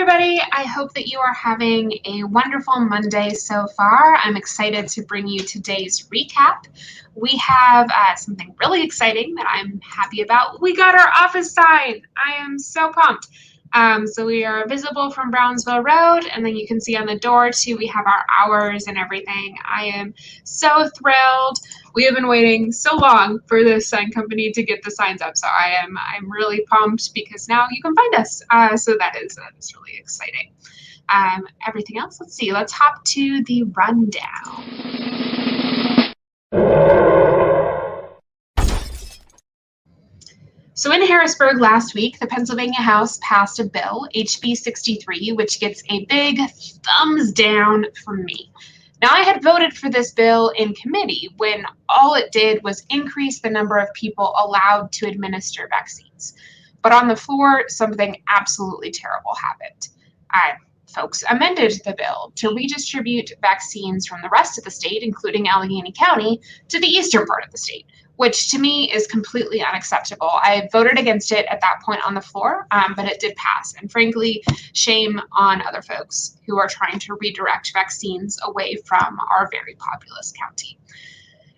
everybody. I hope that you are having a wonderful Monday so far. I'm excited to bring you today's recap. We have something really exciting that I'm happy about. We got our office sign. I am so pumped. So we are visible from Brownsville Road, and then you can see on the door too, we have our hours and everything. I am so thrilled. We have been waiting so long for this sign company to get the signs up. So I'm really pumped because now you can find us. So that is really exciting. Everything else, let's see. Let's hop to the rundown. So in Harrisburg last week, the Pennsylvania House passed a bill, HB 63, which gets a big thumbs down from me. Now, I had voted for this bill in committee when all it did was increase the number of people allowed to administer vaccines. But on the floor, something absolutely terrible happened. Folks amended the bill to redistribute vaccines from the rest of the state, including Allegheny County, to the eastern part of the state, which to me is completely unacceptable. I voted against it at that point on the floor, but it did pass. And frankly, shame on other folks who are trying to redirect vaccines away from our very populous county.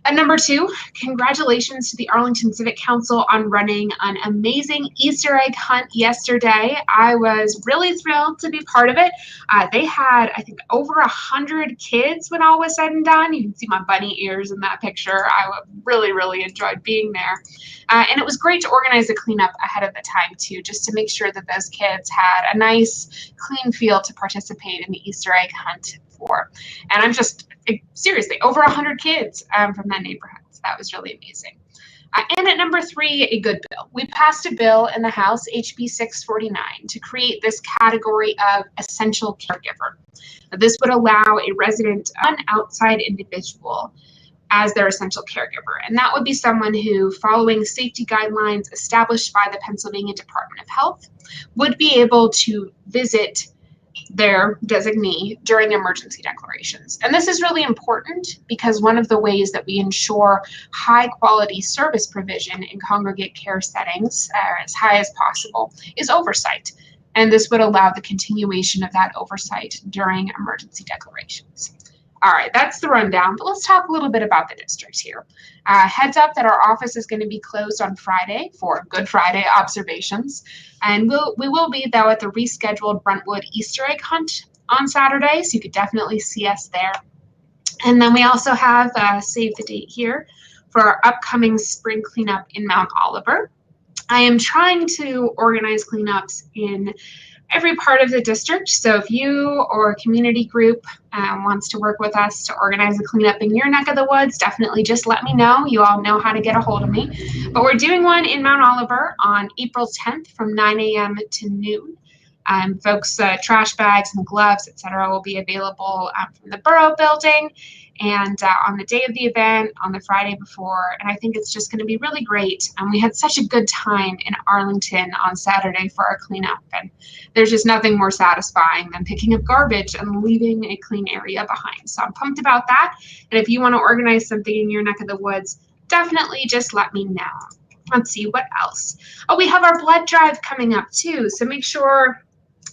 At number 2, congratulations to the Arlington Civic Council on running an amazing Easter egg hunt yesterday. I was really thrilled to be part of it. They had, I think, over 100 kids when all was said and done. You can see my bunny ears in that picture. I really enjoyed being there. And it was great to organize a cleanup ahead of the time, too, just to make sure that those kids had a nice, clean field to participate in the Easter egg hunt for. And I'm just, seriously, over 100 kids from that neighborhood. So that was really amazing. And at number 3, a good bill. We passed a bill in the House, HB 649, to create this category of essential caregiver. This would allow a resident, an outside individual, as their essential caregiver. And that would be someone who, following safety guidelines established by the Pennsylvania Department of Health, would be able to visit their designee during emergency declarations. And this is really important because one of the ways that we ensure high quality service provision in congregate care settings, as high as possible, is oversight. And this would allow the continuation of that oversight during emergency declarations. All right, that's the rundown, but let's talk a little bit about the district here. Heads up that our office is going to be closed on Friday for Good Friday observations, and we will be, though, at the rescheduled Brentwood Easter egg hunt on Saturday, so you could definitely see us there. And then we also have, save the date here, for our upcoming spring cleanup in Mount Oliver. I am trying to organize cleanups in every part of the district. So if you or a community group wants to work with us to organize a cleanup in your neck of the woods, definitely just let me know. You all know how to get a hold of me. But we're doing one in Mount Oliver on April 10th from 9 a.m. to noon. Folks, trash bags and gloves, etc., will be available from the Borough Building and on the day of the event, on the Friday before. And I think it's just going to be really great. We had such a good time in Arlington on Saturday for our cleanup. And there's just nothing more satisfying than picking up garbage and leaving a clean area behind. So I'm pumped about that. And if you want to organize something in your neck of the woods, definitely just let me know. Let's see what else. Oh, we have our blood drive coming up too. So make sure,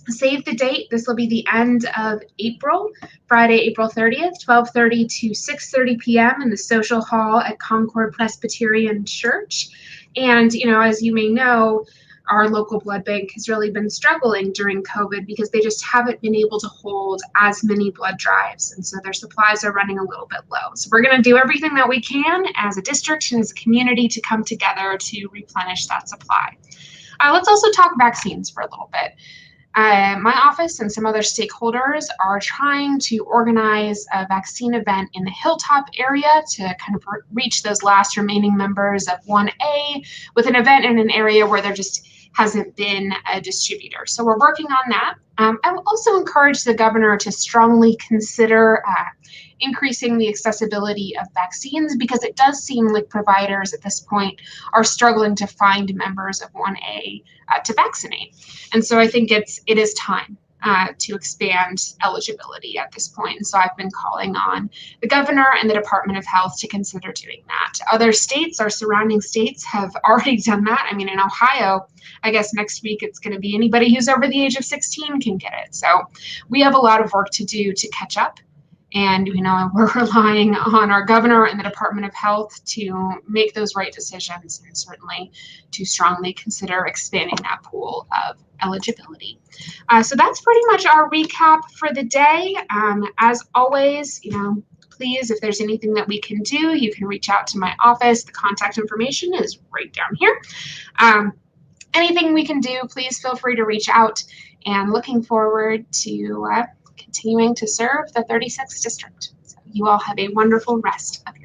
save the date. This will be the end of April, Friday, April 30th, 12:30 to 6:30 p.m. in the social hall at Concord Presbyterian Church. And, as you may know, our local blood bank has really been struggling during COVID because they just haven't been able to hold as many blood drives. And so their supplies are running a little bit low. So we're going to do everything that we can as a district and as a community to come together to replenish that supply. Let's also talk vaccines for a little bit. My office and some other stakeholders are trying to organize a vaccine event in the Hilltop area to kind of reach those last remaining members of 1A with an event in an area where there just hasn't been a distributor. So we're working on that. I will also encourage the governor to strongly consider increasing the accessibility of vaccines because it does seem like providers at this point are struggling to find members of 1A to vaccinate. And so I think it is time. to expand eligibility at this point. And so I've been calling on the governor and the Department of Health to consider doing that. Other states, our surrounding states, have already done that. I mean, in Ohio, I guess next week it's going to be anybody who's over the age of 16 can get it. So we have a lot of work to do to catch up. And, we're relying on our governor and the Department of Health to make those right decisions, and certainly to strongly consider expanding that pool of eligibility. So that's pretty much our recap for the day. As always, please, if there's anything that we can do, you can reach out to my office. The contact information is right down here. Anything we can do, please feel free to reach out, and looking forward to continuing to serve the 36th district. So you all have a wonderful rest of your